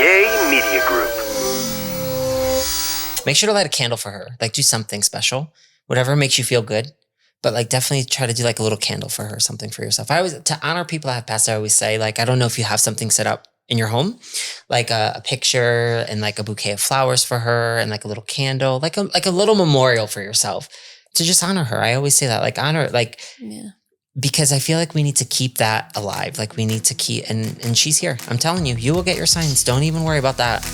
Yay Media Group. Make sure to light a candle for her. Like, do something special, whatever makes you feel good. But like, definitely try to do like a little candle for her, something for yourself. To honor people that have passed, I always say, like, I don't know if you have something set up in your home, like a picture and like a bouquet of flowers for her and like a little candle, like a little memorial for yourself to just honor her. I always say that, like, honor, like, because I feel like we need to keep that alive. Like, we need to keep, and she's here. I'm telling you, you will get your signs. Don't even worry about that.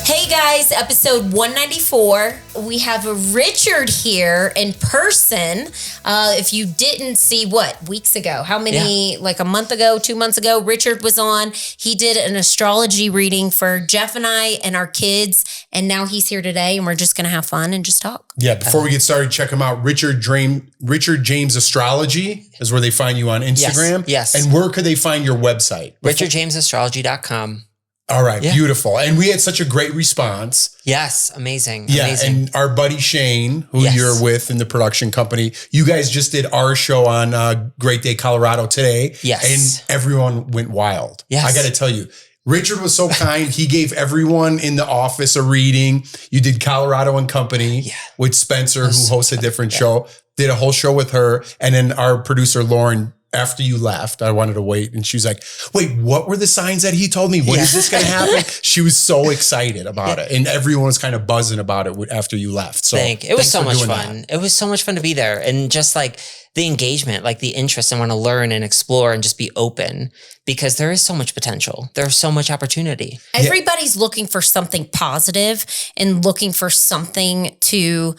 Hey guys, episode 194. We have Richard here in person. If you didn't see, weeks ago? How many, like a month ago, 2 months ago, Richard was on. He did an astrology reading for Jeff and I and our kids. And now he's here today and we're just going to have fun and just talk. Yeah, before we get started, check him out. Richard James Astrology is where they find you on Instagram. Yes. And where could they find your website? RichardJamesAstrology.com. All right, beautiful. And we had such a great response. Yes, amazing. Yeah, amazing. and our buddy Shane, who you're with in the production company, you guys just did our show on Great Day, Colorado today. Yes. And everyone went wild. Yes. I got to tell you, Richard was so kind. He gave everyone in the office a reading. You did Colorado and Company with Spencer, who hosts a different show. Did a whole show with her. And then our producer, Lauren, after you left, I wanted to wait. And she was like, wait, what were the signs that he told me? When is this going to happen? She was so excited about it. And everyone was kind of buzzing about it after you left. So it was so much fun. It was so much fun to be there. And just like the engagement, like the interest and want to learn and explore and just be open, because there is so much potential. There's so much opportunity. Everybody's looking for something positive and looking for something to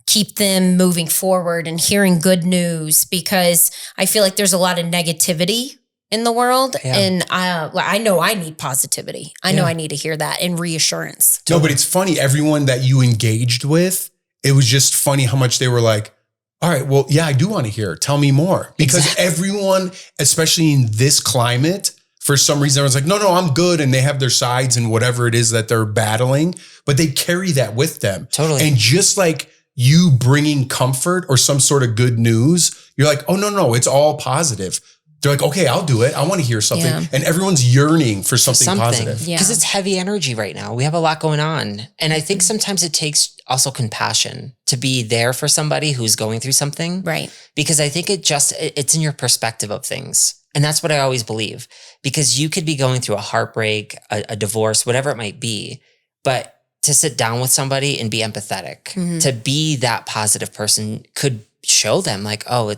keep them moving forward and hearing good news, because I feel like there's a lot of negativity in the world. And I know I need positivity. I know I need to hear that and reassurance. No, but it's funny. Everyone that you engaged with, it was just funny how much they were like, all right, well, yeah, I do want to hear. Tell me more. Because everyone, especially in this climate, for some reason, everyone's like, no, I'm good. And they have their sides and whatever it is that they're battling, but they carry that with them. Totally. And just like you bringing comfort or some sort of good news, you're like, oh, no, it's all positive. They're like, okay, I'll do it. I want to hear something. Yeah. And everyone's yearning for something positive. Because it's heavy energy right now. We have a lot going on. And I think sometimes it takes also compassion to be there for somebody who's going through something. Right. Because I think it's in your perspective of things. And that's what I always believe. Because you could be going through a heartbreak, a divorce, whatever it might be. But to sit down with somebody and be empathetic, to be that positive person could show them like, oh,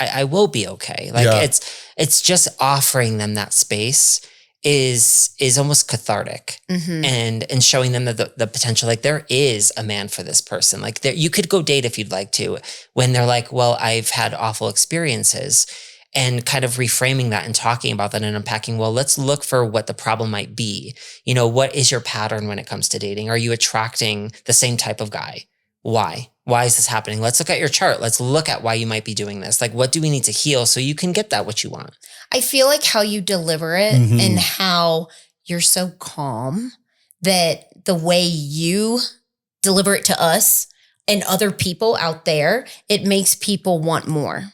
I will be okay. Like it's just offering them that space is almost cathartic and showing them the potential. Like, there is a man for this person. Like, you could go date if you'd like to, when they're like, well, I've had awful experiences. And kind of reframing that and talking about that and unpacking, well, let's look for what the problem might be. You know, what is your pattern when it comes to dating? Are you attracting the same type of guy? Why? Why is this happening? Let's look at your chart. Let's look at why you might be doing this. Like, what do we need to heal so you can get that what you want? I feel like how you deliver it and how you're so calm, that the way you deliver it to us and other people out there, it makes people want more.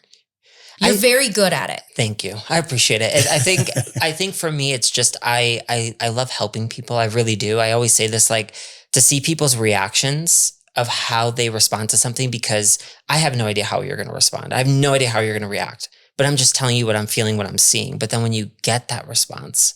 You're very good at it. Thank you. I appreciate it. I think for me, it's just, I love helping people. I really do. I always say this, like, to see people's reactions of how they respond to something, because I have no idea how you're going to respond. I have no idea how you're going to react, but I'm just telling you what I'm feeling, what I'm seeing. But then when you get that response,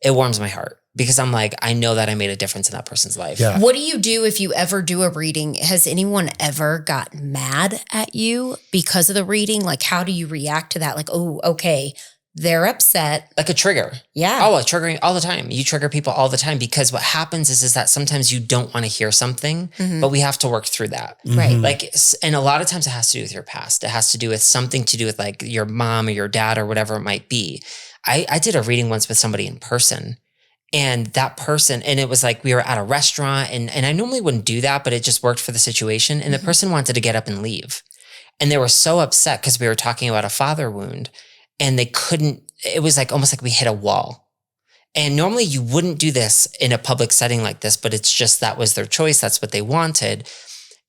it warms my heart, because I'm like, I know that I made a difference in that person's life. Yeah. What do you do if you ever do a reading? Has anyone ever got mad at you because of the reading? Like, how do you react to that? Like, oh, okay, they're upset. Like a trigger. Yeah. Oh, triggering all the time. You trigger people all the time, because what happens is that sometimes you don't want to hear something, but we have to work through that. Right. Like, and a lot of times it has to do with your past. It has to do with something to do with like your mom or your dad or whatever it might be. I did a reading once with somebody in person. And that person, and it was like, we were at a restaurant, and I normally wouldn't do that, but it just worked for the situation. And the person wanted to get up and leave. And they were so upset because we were talking about a father wound, and they couldn't, it was like almost like we hit a wall. And normally you wouldn't do this in a public setting like this, but it's just, that was their choice. That's what they wanted.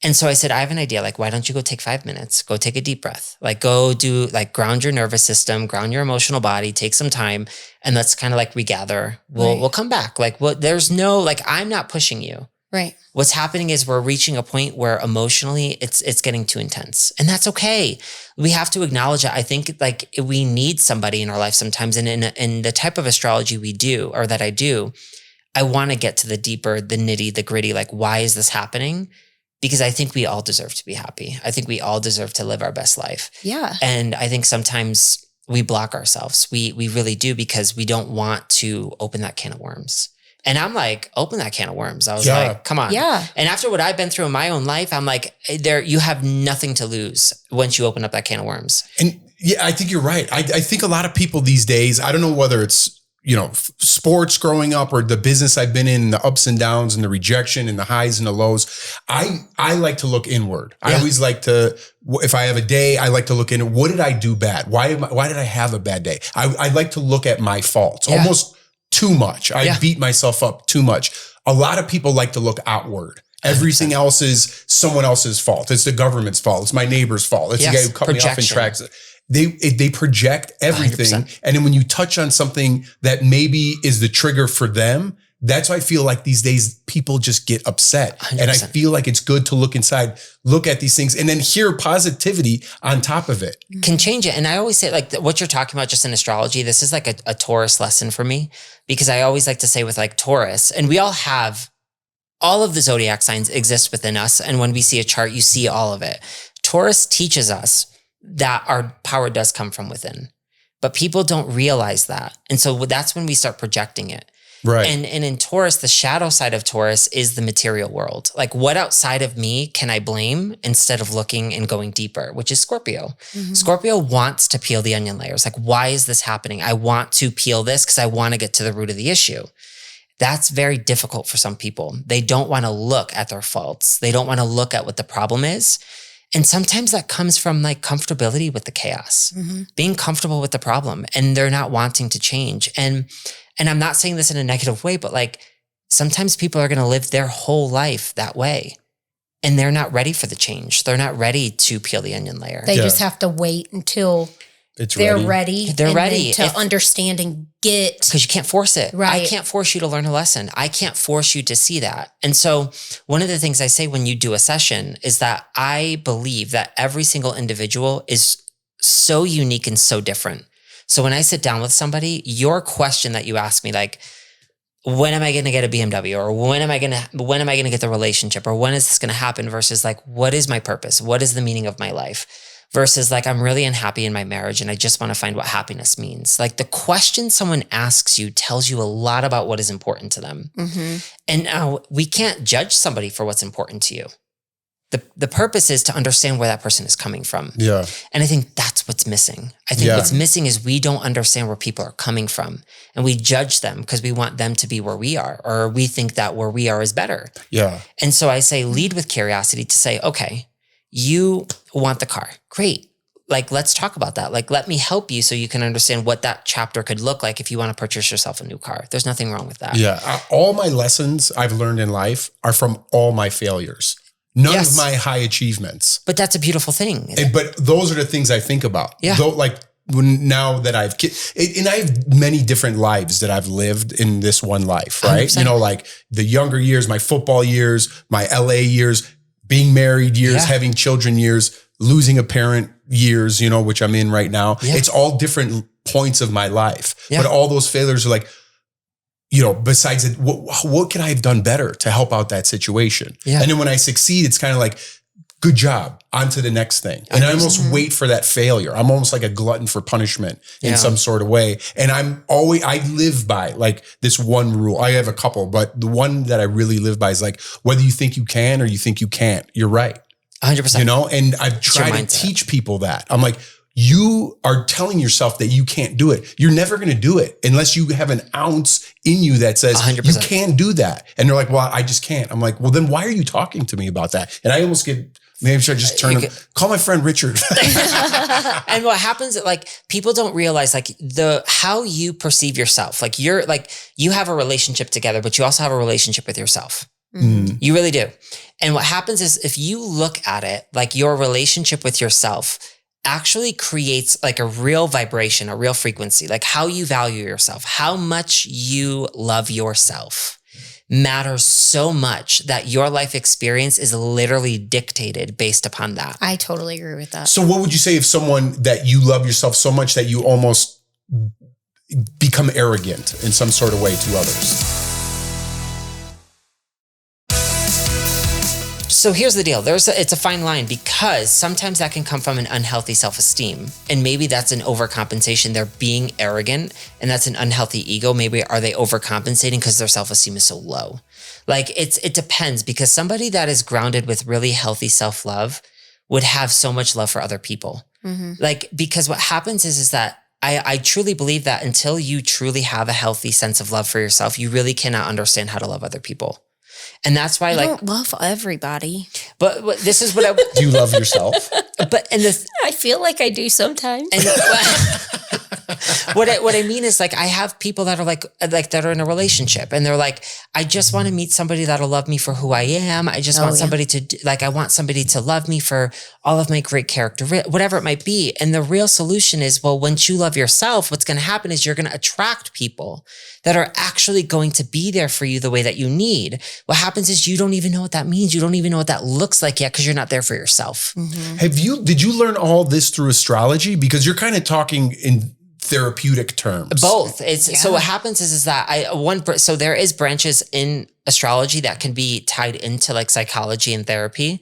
And so I said, I have an idea. Like, why don't you go take 5 minutes, go take a deep breath, like go do like ground your nervous system, ground your emotional body, take some time, and let's kind of like regather. We'll come back. Like, there's no, like, I'm not pushing you. Right. What's happening is we're reaching a point where emotionally it's getting too intense, and that's okay. We have to acknowledge it. I think like we need somebody in our life sometimes. And in the type of astrology we do, or that I do, I want to get to the deeper, the nitty, the gritty, like, why is this happening? Because I think we all deserve to be happy. I think we all deserve to live our best life. Yeah. And I think sometimes we block ourselves. We really do, because we don't want to open that can of worms. And I'm like, open that can of worms. I was like, come on. Yeah. And after what I've been through in my own life, I'm like, you have nothing to lose once you open up that can of worms. And yeah, I think you're right. I think a lot of people these days, I don't know whether it's, sports growing up or the business I've been in, the ups and downs and the rejection and the highs and the lows. I like to look inward. I always like to, if I have a day, I like to look in, what did I do bad? Why did I have a bad day? I like to look at my faults almost too much. I beat myself up too much. A lot of people like to look outward. Everything 100%. Else is someone else's fault. It's the government's fault. It's my neighbor's fault. It's the guy who cut me off in tracks. They project everything. 100%. And then when you touch on something that maybe is the trigger for them, that's why I feel like these days people just get upset. 100%. And I feel like it's good to look inside, look at these things, and then hear positivity on top of it. Can change it. And I always say, like, what you're talking about just in astrology, this is like a Taurus lesson for me, because I always like to say with like Taurus, and we all have, all of the zodiac signs exist within us. And when we see a chart, you see all of it. Taurus teaches us that our power does come from within, but people don't realize that. And so that's when we start projecting it. Right. And in Taurus, the shadow side of Taurus is the material world. Like, what outside of me can I blame instead of looking and going deeper, which is Scorpio. Mm-hmm. Scorpio wants to peel the onion layers. Like, why is this happening? I want to peel this because I want to get to the root of the issue. That's very difficult for some people. They don't want to look at their faults. They don't want to look at what the problem is. And sometimes that comes from like comfortability with the chaos, being comfortable with the problem, and they're not wanting to change. And I'm not saying this in a negative way, but like sometimes people are going to live their whole life that way, and they're not ready for the change. They're not ready to peel the onion layer. They just have to wait until they're ready. They're ready to understand and get. Because you can't force it. Right. I can't force you to learn a lesson. I can't force you to see that. And so one of the things I say when you do a session is that I believe that every single individual is so unique and so different. So when I sit down with somebody, your question that you ask me, like, when am I going to get a BMW, or when am I going to get the relationship, or when is this going to happen, versus like, what is my purpose? What is the meaning of my life? Versus like, I'm really unhappy in my marriage and I just want to find what happiness means. Like, the question someone asks you tells you a lot about what is important to them. Mm-hmm. And now we can't judge somebody for what's important to you. The purpose is to understand where that person is coming from. Yeah. And I think that's what's missing. I think what's missing is we don't understand where people are coming from, and we judge them because we want them to be where we are, or we think that where we are is better. Yeah. And so I say, lead with curiosity to say, okay, you want the car. Great. Like, let's talk about that. Like, let me help you so you can understand what that chapter could look like if you want to purchase yourself a new car. There's nothing wrong with that. Yeah. All my lessons I've learned in life are from all my failures. None of my high achievements. But that's a beautiful thing. But those are the things I think about. Yeah. Though, like, now that I've and I have many different lives that I've lived in this one life, right? 100%. You know, like the younger years, my football years, my LA years, being married years, having children years, losing a parent years, you know, which I'm in right now. Yeah. It's all different points of my life. Yeah. But all those failures are like, you know, besides it, what could I have done better to help out that situation? Yeah. And then when I succeed, it's kind of like, good job, on to the next thing. And I almost wait for that failure. I'm almost like a glutton for punishment in some sort of way. And I live by like this one rule. I have a couple, but the one that I really live by is like, whether you think you can or you think you can't, you're right. 100%. You know, and I've tried to teach people that. I'm like, you are telling yourself that you can't do it. You're never going to do it unless you have an ounce in you that says 100%. You can do that. And they're like, well, I just can't. I'm like, well, then why are you talking to me about that? And I almost get, maybe should I just call my friend Richard. And what happens is like, people don't realize like how you perceive yourself. Like you have a relationship together, but you also have a relationship with yourself. You really do. And what happens is if you look at it, like your relationship with yourself actually creates like a real vibration, a real frequency, like how you value yourself, how much you love yourself matters so much that your life experience is literally dictated based upon that. I totally agree with that. So what would you say if someone that you love yourself so much that you almost become arrogant in some sort of way to others? So here's the deal. It's a fine line because sometimes that can come from an unhealthy self-esteem. And maybe that's an overcompensation. They're being arrogant and that's an unhealthy ego. Maybe are they overcompensating because their self-esteem is so low? Like it depends, because somebody that is grounded with really healthy self-love would have so much love for other people. Like, because what happens is that I truly believe that until you truly have a healthy sense of love for yourself, you really cannot understand how to love other people. And that's why, I like, don't love everybody. but this is what I Do you love yourself? But and the I feel like I do sometimes. and what I mean is, like, I have people that are like that are in a relationship and they're like, I just want to meet somebody that'll love me for who I am. I just want somebody to I want somebody to love me for all of my great character, whatever it might be. And the real solution is, well, once you love yourself, what's going to happen is you're going to attract people that are actually going to be there for you the way that you need. What happens is you don't even know what that means. You don't even know what that looks like yet because you're not there for yourself. Did you learn all this through astrology? Because you're kind of talking in therapeutic terms. Both. So what happens is that so there is branches in astrology that can be tied into like psychology and therapy.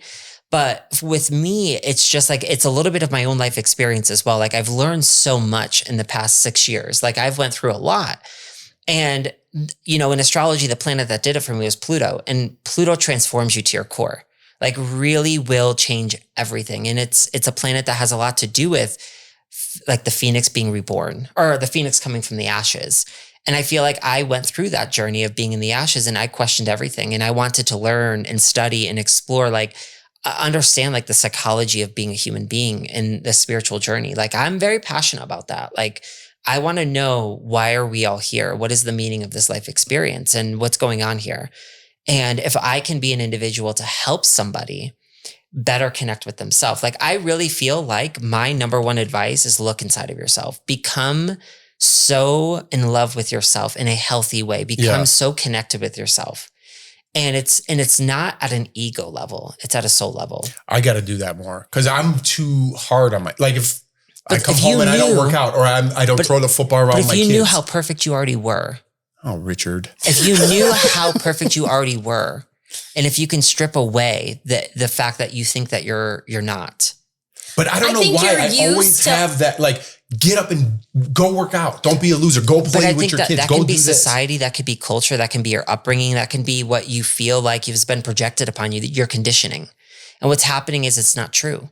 But with me, it's just like, it's a little bit of my own life experience as well. Like I've learned so much in the past 6 years. Like I've went through a lot. And, you know, in astrology, the planet that did it for me was Pluto, and Pluto transforms you to your core, like really will change everything. And it's a planet that has a lot to do with like the phoenix being reborn, or the phoenix coming from the ashes. And I feel like I went through that journey of being in the ashes and I questioned everything. And I wanted to learn and study and explore, like understand like the psychology of being a human being and the spiritual journey. Like I'm very passionate about that. Like I want to know, why are we all here? What is the meaning of this life experience and what's going on here? And if I can be an individual to help somebody better connect with themselves, like I really feel like my number one advice is look inside of yourself. Become so in love with yourself in a healthy way. Become so connected with yourself. And it's not at an ego level. It's at a soul level. I got to do that more because I'm too hard on if I come if home you and I don't work out, or I don't throw the football around But my if you kids. knew how perfect you already were. Oh, Richard. If you knew how perfect you already were, and if you can strip away the fact that you think that you're not. But I don't know why I always have that, like, get up and go work out. Don't be a loser. Go play with your kids. That go can be do this. society. That could be culture. That can be your upbringing. That can be what you feel like has been projected upon you, your conditioning. And what's happening is it's not true.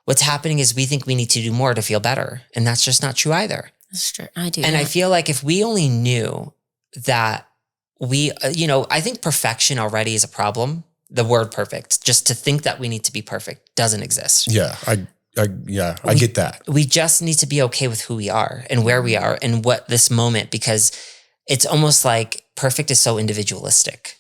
What's happening is we think we need to do more to feel better. And that's just not true either. That's true. I do. And I feel like if we only knew that I think perfection already is a problem. The word perfect, just to think that we need to be perfect, doesn't exist. Yeah, I get that. We just need to be okay with who we are and where we are and what this moment, because it's almost like perfect is so individualistic.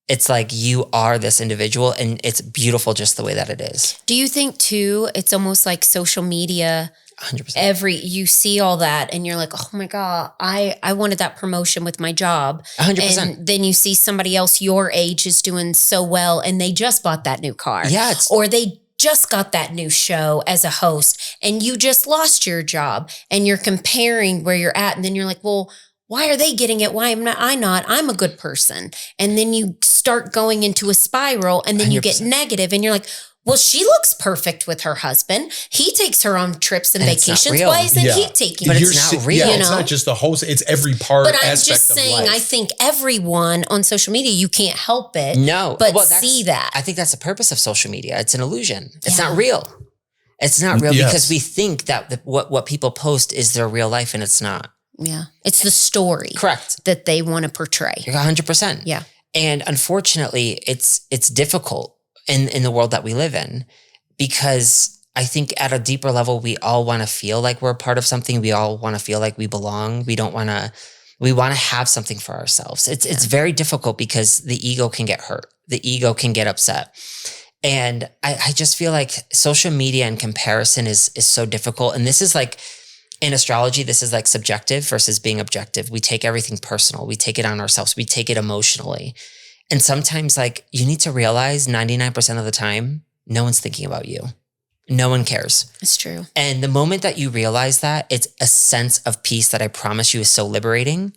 It's like you are this individual and it's beautiful just the way that it is. Do you think too, it's almost like social media, 100%. You see all that and you're like, oh my God, I wanted that promotion with my job. 100%. And then you see somebody else your age is doing so well and they just bought that new car. Yeah. Or they just got that new show as a host and you just lost your job and you're comparing where you're at. And then you're like, well, why are they getting it? Why am I not? I'm a good person. And then you start going into a spiral and then 100%. You get negative and you're like, well, she looks perfect with her husband. He takes her on trips and vacations. Why isn't he taking? But it's not real. Yeah, it's not just the host. It's every part. But I'm just saying, I think everyone on social media, you can't help it. No, but see that. I think that's the purpose of social media. It's an illusion. It's not real. It's not real because we think that what people post is their real life, and it's not. Yeah, it's the story. Correct. That they want to portray. 100%. Yeah. And unfortunately, it's difficult in the world that we live in, because I think at a deeper level, we all want to feel like we're part of something. We all want to feel like we belong. We don't want to We want to have something for ourselves. It's very difficult because the ego can get hurt. The ego can get upset. And I just feel like social media and comparison is so difficult. And this is like, in astrology, this is like subjective versus being objective. We take everything personal. We take it on ourselves. We take it emotionally. And sometimes like you need to realize 99% of the time, no one's thinking about you. No one cares. It's true. And the moment that you realize that, it's a sense of peace that I promise you is so liberating.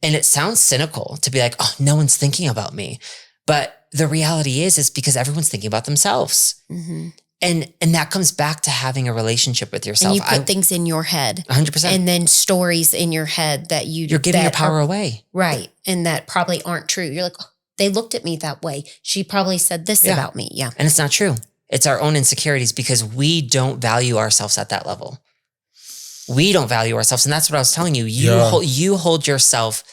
And it sounds cynical to be like, oh, no one's thinking about me. But the reality is because everyone's thinking about themselves. Mm-hmm. And that comes back to having a relationship with yourself. And you put things in your head. 100%. And then stories in your head that you're giving your power away. Right. And that probably aren't true. You're like, oh, they looked at me that way. She probably said this about me. Yeah. And it's not true. It's our own insecurities because we don't value ourselves at that level. We don't value ourselves. And that's what I was telling you. You hold yourself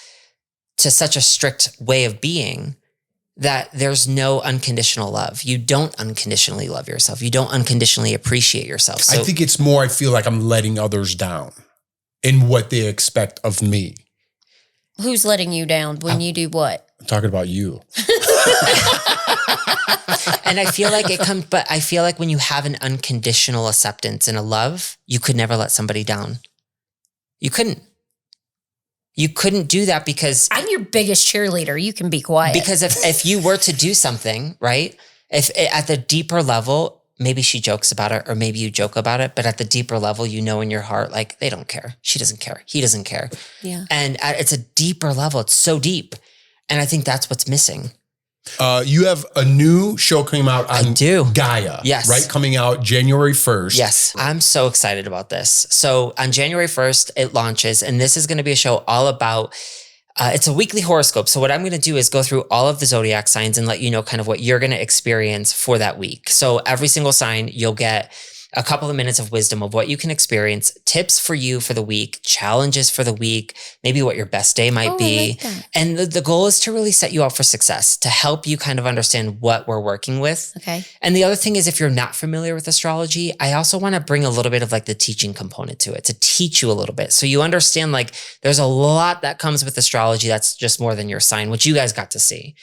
to such a strict way of being that there's no unconditional love. You don't unconditionally love yourself. You don't unconditionally appreciate yourself. So, I think it's more, I feel like I'm letting others down in what they expect of me. Who's letting you down when you do what? I'm talking about you. And I feel like but I feel like when you have an unconditional acceptance and a love, you could never let somebody down. You couldn't. You couldn't do that because I'm your biggest cheerleader. You can be quiet. Because if you were to do something, right? If at the deeper level, maybe she jokes about it or maybe you joke about it, but at the deeper level, you know in your heart, like they don't care. She doesn't care. He doesn't care. Yeah. And it's a deeper level. It's so deep. And I think that's what's missing. You have a new show coming out on Gaia. Yes. Right? Coming out January 1st. Yes. I'm so excited about this. So on January 1st, it launches, and this is going to be a show all about, it's a weekly horoscope. So what I'm going to do is go through all of the zodiac signs and let you know kind of what you're going to experience for that week. So every single sign, you'll get a couple of minutes of wisdom of what you can experience, tips for you for the week, challenges for the week, maybe what your best day might be. Like that. And the goal is to really set you up for success, to help you kind of understand what we're working with. Okay. And the other thing is, if you're not familiar with astrology, I also want to bring a little bit of like the teaching component to it, to teach you a little bit. So you understand like there's a lot that comes with astrology that's just more than your sign, which you guys got to see.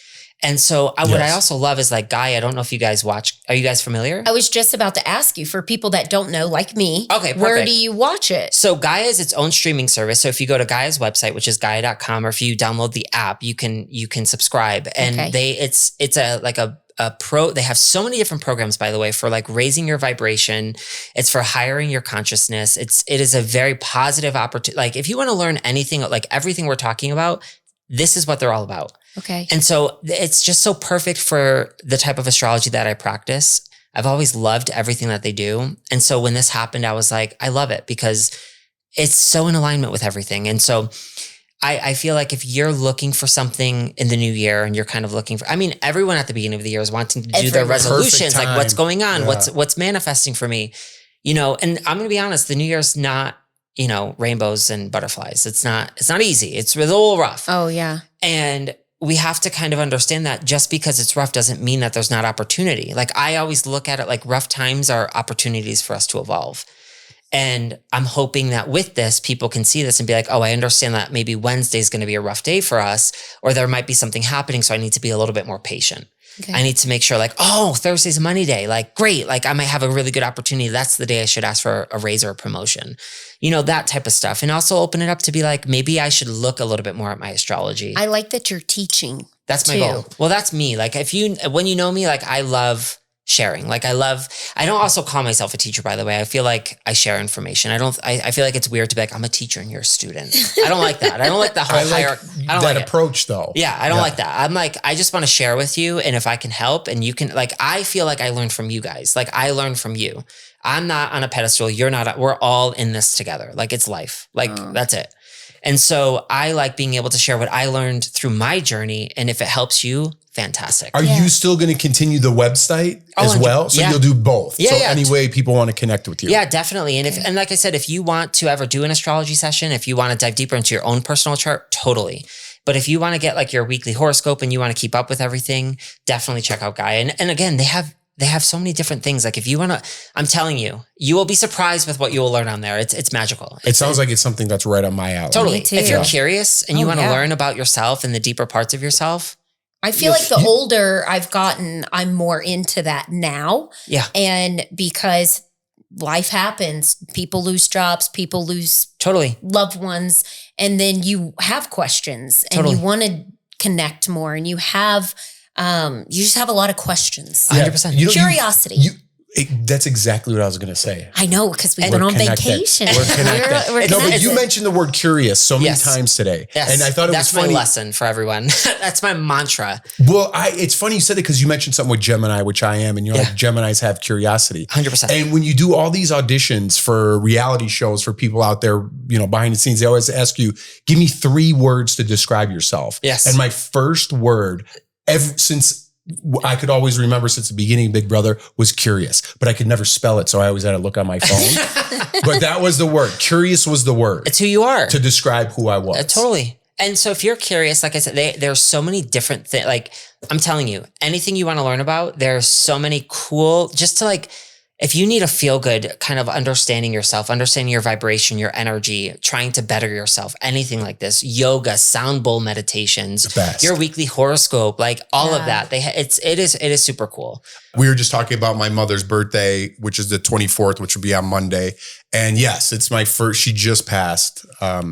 And so what I also love is like Gaia. I don't know if you guys watch. Are you guys familiar? I was just about to ask you, for people that don't know, like me, okay, perfect. Where do you watch it? So Gaia is its own streaming service. So if you go to Gaia's website, which is Gaia.com, or if you download the app, you can subscribe. And it's a pro. They have so many different programs, by the way, for like raising your vibration. It's for hiring your consciousness. It is a very positive opportunity. Like if you want to learn anything, like everything we're talking about, this is what they're all about. Okay. And so it's just so perfect for the type of astrology that I practice. I've always loved everything that they do. And so when this happened, I was like, I love it because it's so in alignment with everything. And so I feel like if you're looking for something in the new year and you're kind of looking for, I mean, everyone at the beginning of the year is wanting to do their resolutions, like what's going on, what's manifesting for me, and I'm going to be honest, the new year's not, rainbows and butterflies. It's not easy. It's a little rough. Oh yeah. And we have to kind of understand that just because it's rough doesn't mean that there's not opportunity. Like I always look at it like rough times are opportunities for us to evolve. And I'm hoping that with this, people can see this and be like, oh, I understand that maybe Wednesday is going to be a rough day for us, or there might be something happening. So I need to be a little bit more patient. Okay. I need to make sure like, oh, Thursday's money day. Like, great. Like I might have a really good opportunity. That's the day I should ask for a raise or a promotion, that type of stuff. And also open it up to be like, maybe I should look a little bit more at my astrology. I like that you're teaching. That's my goal. Well, that's me. Like when you know me, like I love sharing. Like I don't also call myself a teacher, by the way. I feel like I share information. I feel like it's weird to be like, I'm a teacher and you're a student. I don't like that. I don't like the whole hierarchy. I don't like that approach though. Yeah. I don't like that. I'm like, I just want to share with you. And if I can help and you can, like, I feel like I learned from you guys. Like I learned from you. I'm not on a pedestal. You're not, we're all in this together. Like it's life. Like that's it. And so I like being able to share what I learned through my journey. And if it helps you, fantastic. Are you still going to continue the website as well? So you'll do both. Yeah, so any way people want to connect with you. Yeah, definitely. And like I said, if you want to ever do an astrology session, if you want to dive deeper into your own personal chart, totally. But if you want to get like your weekly horoscope and you want to keep up with everything, definitely check out Gaia. And again, they have they have so many different things. Like if you want to, I'm telling you, you will be surprised with what you will learn on there. It's magical. It sounds like it's something that's right on my alley. Totally. Me too. If you're curious and you want to yeah. learn about yourself and the deeper parts of yourself. I feel like the older I've gotten, I'm more into that now. Yeah. And because life happens, people lose jobs, people lose Totally. loved ones, and then you have questions and Totally. you want to connect more, and you have you just have a lot of questions. 100%. Curiosity. That's exactly what I was going to say. I know, because we We're went on connected. vacation. We're connected. We're No, but connected. you mentioned the word curious so many Yes. times today. Yes. And I thought it that's was funny. my lesson for everyone. That's my mantra. Well, it's funny you said it because you mentioned something with Gemini, which I am, and you're like, Geminis have curiosity. 100%. And when you do all these auditions for reality shows for people out there, behind the scenes, they always ask you, give me 3 words to describe yourself. Yes. And my first word, since I could always remember since the beginning, Big Brother, was curious, but I could never spell it. So I always had to look on my phone. But that was the word. Curious was the word. It's who you are. To describe who I was. Totally. And so if you're curious, like I said, there's so many different things. Like I'm telling you, anything you want to learn about, there's so many cool, just to like, if you need a feel good kind of understanding yourself, understanding your vibration, your energy, trying to better yourself, anything like this, yoga, sound bowl meditations, your weekly horoscope, like all of that. It is super cool. We were just talking about my mother's birthday, which is the 24th, which will be on Monday. And yes, it's my first, she just passed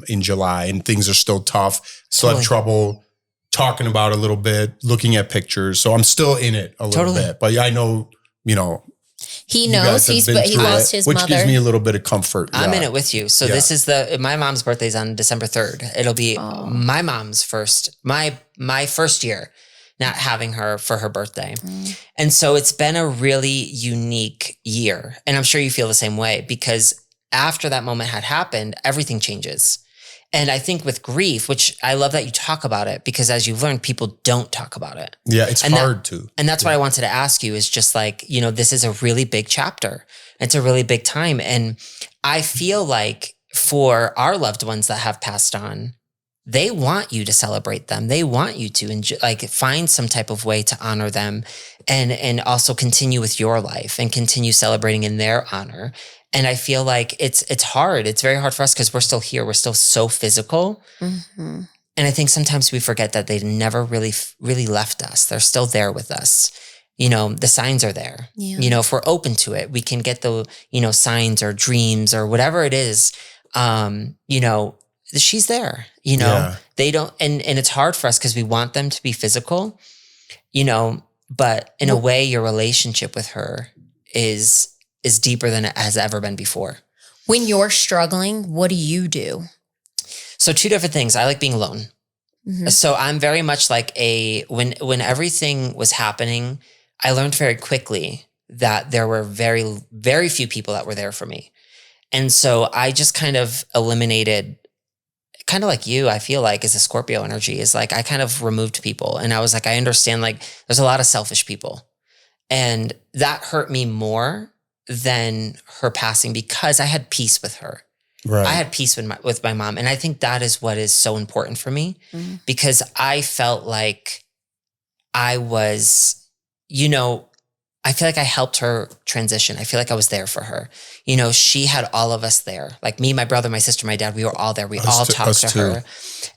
in July, and things are still tough. Still have trouble talking about it a little bit, looking at pictures. So I'm still in it a little bit, but I know, he knows he lost his which mother. gives me a little bit of comfort. I'm in it with you. So this is my mom's birthday's on December 3rd. It'll be my mom's my first year not having her for her birthday. And so it's been a really unique year. And I'm sure you feel the same way, because after that moment had happened, everything changes. And I think with grief, which I love that you talk about it, because as you've learned, people don't talk about it. Yeah, it's hard to. And that's what I wanted to ask you is just like, this is a really big chapter. It's a really big time. And I feel like for our loved ones that have passed on, they want you to celebrate them. They want you to enjoy, like find some type of way to honor them and also continue with your life and continue celebrating in their honor. And I feel like it's hard. It's very hard for us because we're still here. We're still so physical. Mm-hmm. And I think sometimes we forget that they never really left us. They're still there with us. The signs are there. Yeah. If we're open to it, we can get the, signs or dreams or whatever it is. She's there, they don't, and it's hard for us because we want them to be physical, but in a way, your relationship with her is deeper than it has ever been before. When you're struggling, what do you do? So 2 different things. I like being alone. Mm-hmm. So I'm very much like when everything was happening, I learned very quickly that there were very, very few people that were there for me. And so I just kind of eliminated, kind of like you, I feel like as a Scorpio energy is like, I kind of removed people. And I was like, I understand like there's a lot of selfish people. And that hurt me more than her passing because I had peace with her. Right. I had peace with my mom. And I think that is what is so important for me because I felt like I was, I feel like I helped her transition. I feel like I was there for her. She had all of us there. Like me, my brother, my sister, my dad, we were all there. We all talked to her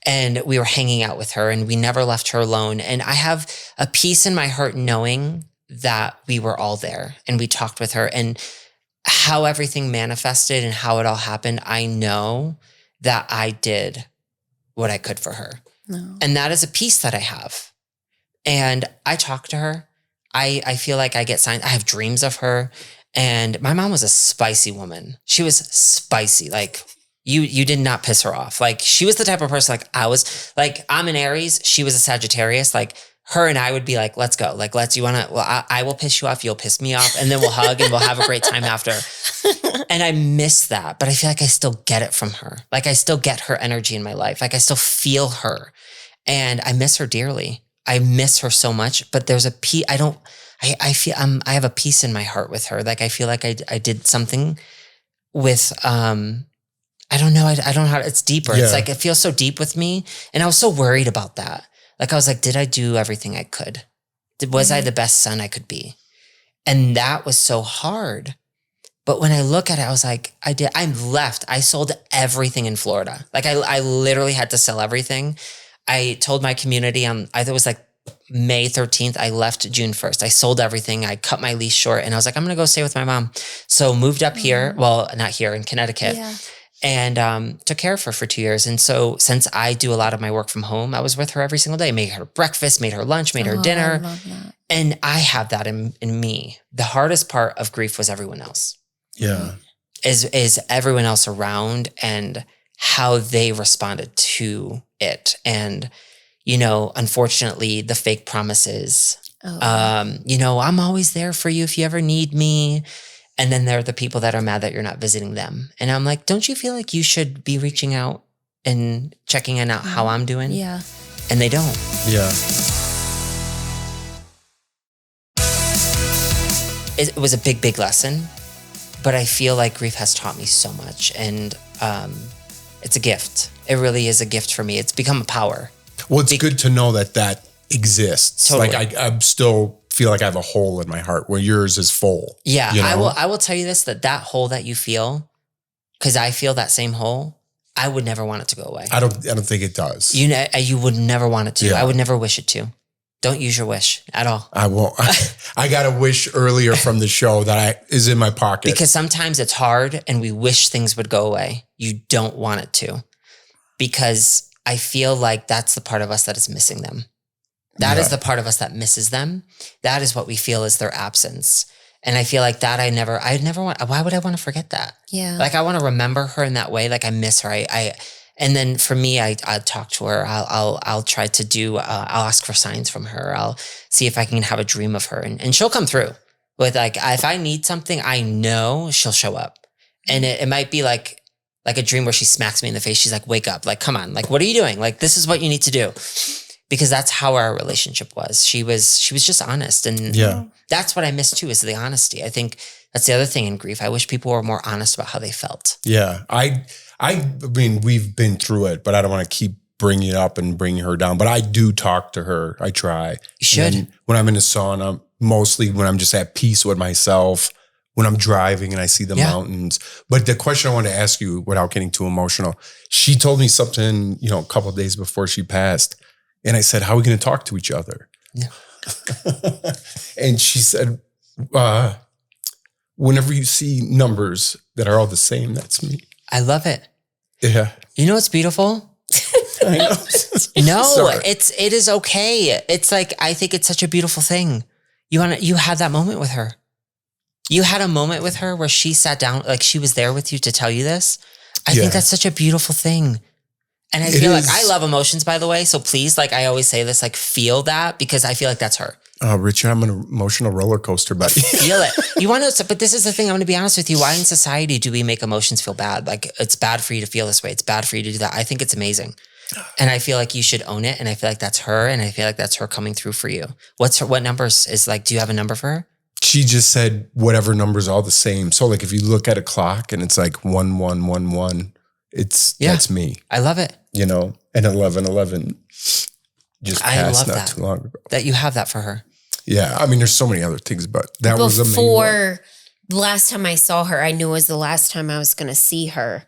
and we were hanging out with her and we never left her alone. And I have a peace in my heart knowing that we were all there and we talked with her and how everything manifested and how it all happened. I know that I did what I could for her. No. And that is a peace that I have. And I talk to her. I feel like I get signs. I have dreams of her. And my mom was a spicy woman. She was spicy. Like you did not piss her off. Like she was the type of person like I was like, I'm an Aries. She was a Sagittarius. Like her and I would be like, let's go. Like, I will piss you off. You'll piss me off. And then we'll hug and we'll have a great time after. And I miss that, but I feel like I still get it from her. Like I still get her energy in my life. Like I still feel her and I miss her dearly. I miss her so much, but there's a peace. I feel I have a peace in my heart with her. Like I feel like I did something with, I don't know. I don't know how it's deeper. Yeah. It's like, it feels so deep with me. And I was so worried about that. Like, I was like, did I do everything I could? Was I the best son I could be? And that was so hard. But when I look at it, I was like, I left. I sold everything in Florida. Like I literally had to sell everything. I told my community I think it was like May 13th. I left June 1st. I sold everything. I cut my lease short and I was like, I'm going to go stay with my mom. So moved up here. Well, not here, in Connecticut. Yeah. And took care of her for 2 years. And so since I do a lot of my work from home, I was with her every single day, made her breakfast, made her lunch, made her dinner. I love that. And I have that in me. The hardest part of grief was everyone else. Yeah. Is everyone else around and how they responded to it. And, you know, unfortunately, the fake promises, you know, I'm always there for you if you ever need me. And then there are the people that are mad that you're not visiting them. And I'm like, don't you feel like you should be reaching out and checking in out how I'm doing? Yeah. And they don't. Yeah. It was a big, big lesson. But I feel like grief has taught me so much. And it's a gift. It really is a gift for me. It's become a power. Well, it's good to know that exists. Totally. Like I still feel like I have a hole in my heart where yours is full. Yeah, you know? I will tell you this, that hole that you feel, because I feel that same hole, I would never want it to go away. I don't think it does. You would never want it to. Yeah. I would never wish it to. Don't use your wish at all. I won't. I got a wish earlier from the show that is in my pocket. Because sometimes it's hard and we wish things would go away. You don't want it to. Because I feel like that's the part of us that is missing them. That is the part of us that misses them. That is what we feel is their absence. And I feel like that I'd never want, why would I want to forget that? Yeah. Like I want to remember her in that way. Like I miss her. And then for me, I talk to her. I'll try to do, I'll ask for signs from her. I'll see if I can have a dream of her and she'll come through with like, if I need something, I know she'll show up. And it might be like a dream where she smacks me in the face. She's like, wake up. Like, come on. Like, what are you doing? Like, this is what you need to do. Because that's how our relationship was. She was just honest. And that's what I miss too, is the honesty. I think that's the other thing in grief. I wish people were more honest about how they felt. Yeah. I mean, we've been through it, but I don't want to keep bringing it up and bringing her down. But I do talk to her. I try. You should. And when I'm in the sauna, mostly when I'm just at peace with myself, when I'm driving and I see the mountains. But the question I want to ask you without getting too emotional, she told me something, you know, a couple of days before she passed. And I said, how are we going to talk to each other? Yeah. And she said, whenever you see numbers that are all the same, that's me. I love it. Yeah. You know what's beautiful? I know. No, Sorry. it is okay. It's like, I think it's such a beautiful thing. You had that moment with her. You had a moment with her where she sat down, like she was there with you to tell you this. I think that's such a beautiful thing. And I feel like I love emotions, by the way. So please, like I always say this, like feel that, because I feel like that's her. Oh, Richard, I'm an emotional roller coaster, buddy. Feel it. You want to, but this is the thing. I'm going to be honest with you. Why in society do we make emotions feel bad? Like it's bad for you to feel this way. It's bad for you to do that. I think it's amazing. And I feel like you should own it. And I feel like that's her. And I feel like that's her coming through for you. What numbers is like, do you have a number for her? She just said whatever number's all the same. So like if you look at a clock and it's like 1111, that's me. I love it. You know, and 1111 just passed not too long ago. That you have that for her. Yeah. I mean, there's so many other things, but that was amazing. Before the last time I saw her, I knew it was the last time I was going to see her.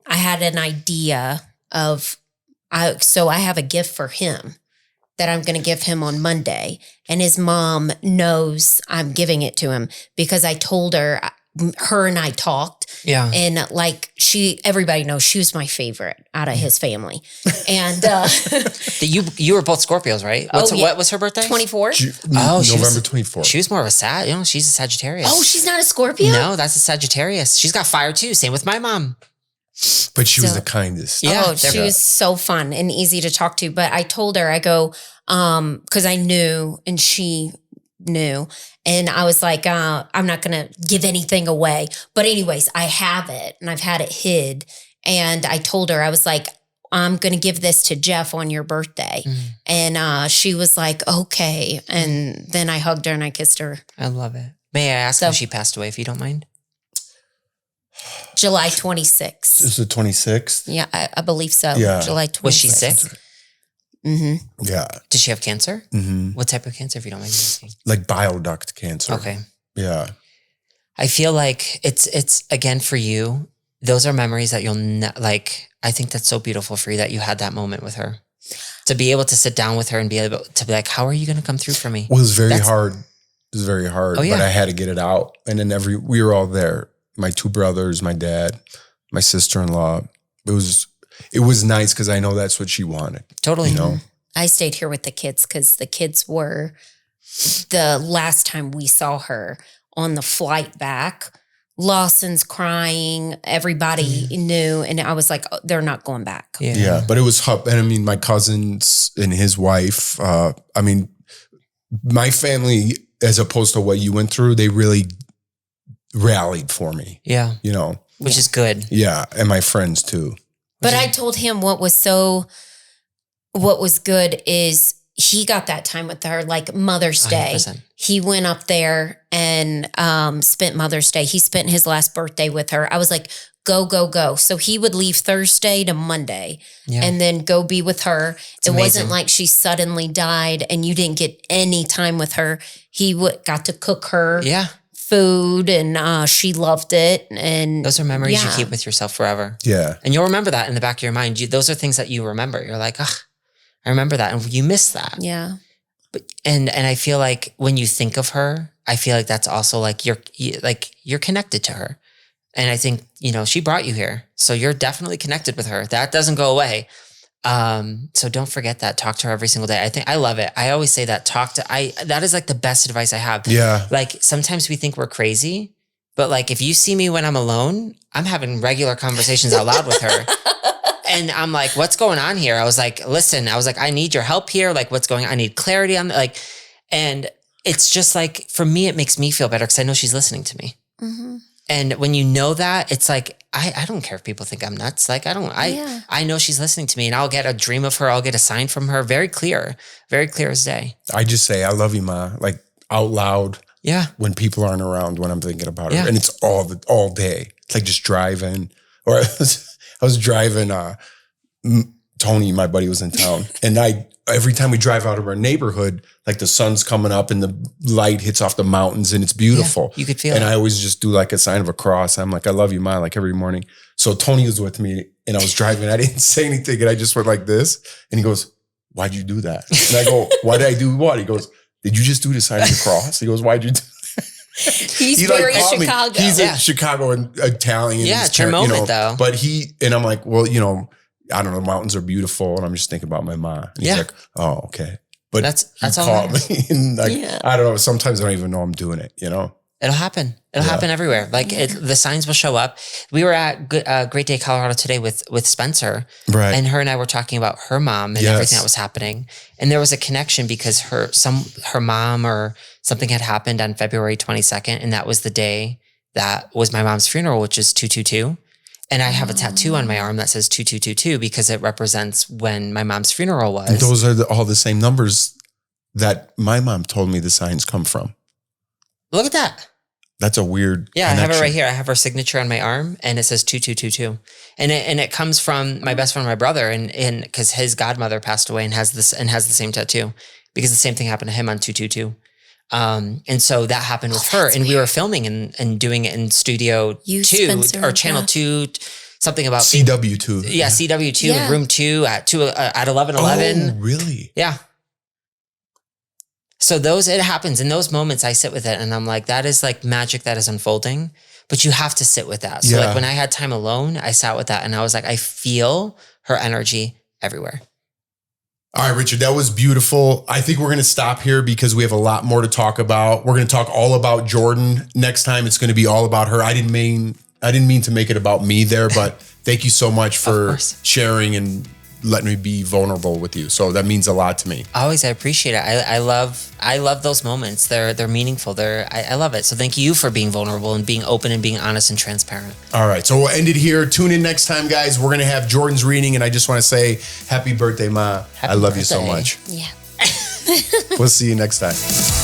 I had an idea of, so I have a gift for him that I'm going to give him on Monday. And his mom knows I'm giving it to him because I told her and I talked. Yeah. And like everybody knows she was my favorite out of his family. And you were both Scorpios, right? What was her birthday? 24. November 24th. She was more of a she's a Sagittarius. Oh, she's not a Scorpio? No, that's a Sagittarius. She's got fire too. Same with my mom. But she was the kindest. Yeah, she was so fun and easy to talk to. But I told her, I go, because I knew and she knew. And I was like, I'm not going to give anything away. But anyways, I have it and I've had it hid. And I told her, I was like, I'm going to give this to Jeff on your birthday. And she was like, okay. And then I hugged her and I kissed her. I love it. May I ask how she passed away, if you don't mind? July 26th. Is it 26th? Yeah, I believe so. Yeah. July 26th. Was she sick? Yeah. Did she have cancer? Mm-hmm. What type of cancer, if you don't mind me asking? Like bile duct cancer. Okay. Yeah. I feel like it's again for you, those are memories that you'll like, I think that's so beautiful for you that you had that moment with her. To be able to sit down with her and be able to be like, how are you going to come through for me? Well, it was very hard. It was very hard, but I had to get it out. And then we were all there. My 2 brothers, my dad, my sister-in-law. It was nice because I know that's what she wanted. Totally. You know? I stayed here with the kids because the kids were, the last time we saw her on the flight back, Lawson's crying, everybody knew. And I was like, oh, they're not going back. Yeah. But it was, and I mean, my cousins and his wife, I mean, my family, as opposed to what you went through, they really rallied for me. Yeah. You know, which is good. Yeah. And my friends too. But I told him what was good is he got that time with her, like Mother's Day. 100%. He went up there and spent Mother's Day. He spent his last birthday with her. I was like, go, go, go. So he would leave Thursday to Monday and then go be with her. It wasn't like she suddenly died and you didn't get any time with her. He got to cook her food and she loved it. And those are memories you keep with yourself forever. Yeah. And you'll remember that in the back of your mind. Those are things that you remember. You're like, I remember that. And you miss that. Yeah. But and I feel like when you think of her, I feel like that's also like you're connected to her. And I think, you know, she brought you here. So you're definitely connected with her. That doesn't go away. So don't forget that. Talk to her every single day. I love it. I always say that. That is like the best advice I have. Yeah. Like sometimes we think we're crazy, but like if you see me when I'm alone, I'm having regular conversations out loud with her. And I'm like, what's going on here? I was like, listen, I need your help here. Like what's going on? I need clarity on like, and it's just like, for me, it makes me feel better because I know she's listening to me. Mm-hmm. And when you know that, it's like, I don't care if people think I'm nuts. Like, I know she's listening to me and I'll get a dream of her. I'll get a sign from her. Very clear as day. I just say, I love you, Ma, like out loud. Yeah. When people aren't around, when I'm thinking about her. And it's all day. It's like just driving. Or I was driving, Tony, my buddy, was in town. And every time we drive out of our neighborhood, like the sun's coming up and the light hits off the mountains and it's beautiful. Yeah, you could feel it. And I always just do like a sign of a cross. I'm like, I love you, Ma, like every morning. So Tony was with me and I was driving. I didn't say anything and I just went like this. And he goes, why'd you do that? And I go, why did I do what? He goes, did you just do the sign of the cross? He goes, why'd you do that? He's very Chicago. He's a Chicago and Italian. Yeah, it's your moment though. But I'm like, well, you know, I don't know, mountains are beautiful. And I'm just thinking about my mom. And he's like, oh, okay. But that's all called me. And like, I don't know. Sometimes I don't even know I'm doing it, you know? It'll happen. It'll happen everywhere. Like the signs will show up. We were at Great Day, Colorado today with Spencer. Right. And her and I were talking about her mom and everything that was happening. And there was a connection because her mom or something had happened on February 22nd. And that was the day that was my mom's funeral, which is 222. And I have a tattoo on my arm that says 2222 because it represents when my mom's funeral was. And those are all the same numbers that my mom told me the signs come from. Look at that. That's a weird connection. I have it right here. I have her signature on my arm and it says 2222. And it comes from my best friend, my brother, and because his godmother passed away and has the same tattoo because the same thing happened to him on 222. And so that happened with her and we were filming and doing it in Studio 2 or Channel 2, something about CW2. Yeah, CW2, Room 2 at 11:11. Oh, really? Yeah. So it happens in those moments. I sit with it and I'm like, that is like magic that is unfolding, but you have to sit with that. So like when I had time alone, I sat with that and I was like, I feel her energy everywhere. All right, Richard, that was beautiful. I think we're going to stop here because we have a lot more to talk about. We're going to talk all about Jordan next time. It's going to be all about her. I didn't mean to make it about me there, but thank you so much for sharing and letting me be vulnerable with you. So that means a lot to me. Always, I appreciate it. I love those moments. They're meaningful. I love it. So thank you for being vulnerable and being open and being honest and transparent. All right, so we'll end it here. Tune in next time, guys. We're gonna have Jordan's reading, and I just want to say happy birthday, Ma. I love you so much. Yeah. We'll see you next time.